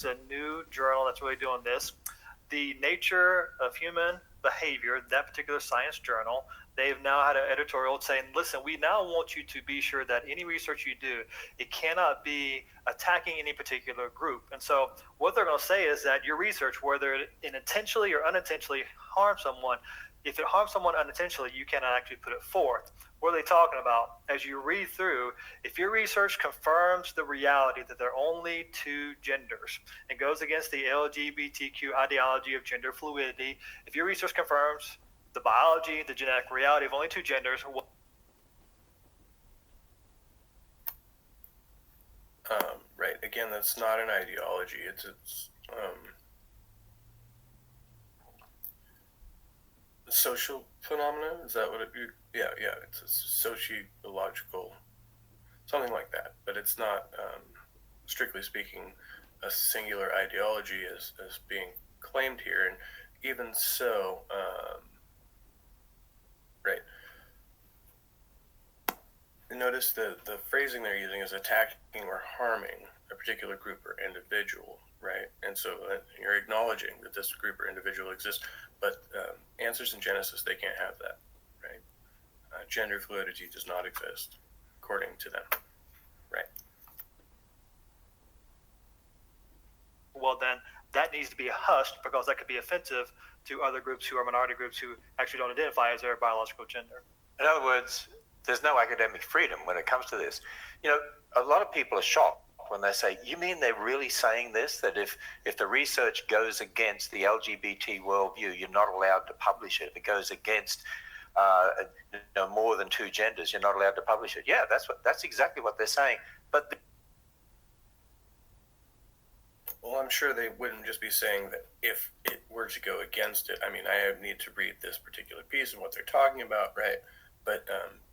a new journal that's really doing this. The Nature of Human Behavior, that particular science journal, they've now had an editorial saying, listen, we now want you to be sure that any research you do, it cannot be attacking any particular group. And so what they're going to say is that your research, whether it intentionally or unintentionally harms someone, if it harms someone unintentionally, you cannot actually put it forth. What are they talking about? As you read through, if your research confirms the reality that there are only two genders, it goes against the LGBTQ ideology of gender fluidity. If your research confirms the biology, the genetic reality of only two genders, right. Again, that's not an ideology. It's social phenomena. Is that what it? Yeah. It's a sociological, something like that. But it's not, strictly speaking, a singular ideology as being claimed here. And even so, right. Notice the phrasing they're using is attacking or harming a particular group or individual, right? And so you're acknowledging that this group or individual exists, but answers in Genesis, they can't have that, right? Gender fluidity does not exist, according to them, right? well, then that needs to be hushed because that could be offensive to other groups who are minority groups who actually don't identify as their biological gender. In other words, there's no academic freedom when it comes to this. You know, a lot of people are shocked when they say, you mean they're really saying this, that if the research goes against the LGBT worldview, you're not allowed to publish it. If it goes against more than two genders, you're not allowed to publish it. Yeah, that's exactly what they're saying. But well, I'm sure they wouldn't just be saying that if it were to go against it. I mean, I need to read this particular piece and what they're talking about, right? But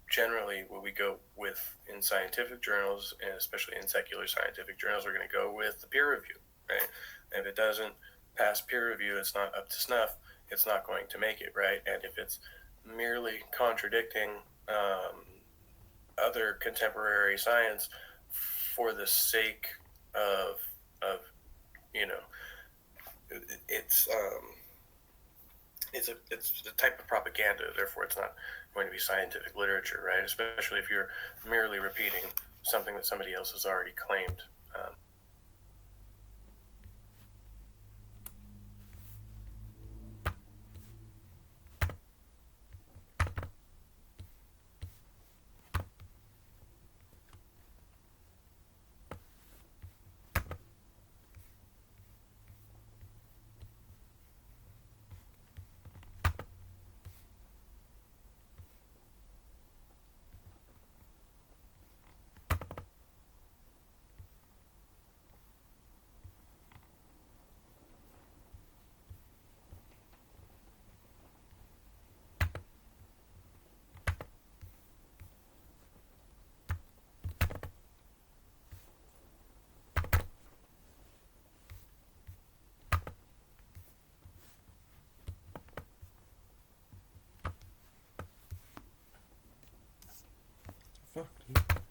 generally, what we go with in scientific journals, and especially in secular scientific journals, we're going to go with the peer review, right? And if it doesn't pass peer review, it's not up to snuff, it's not going to make it, right? And if it's merely contradicting other contemporary science for the sake of it's a type of propaganda. Therefore, it's not going to be scientific literature, right? Especially if you're merely repeating something that somebody else has already claimed. Fuck, dude.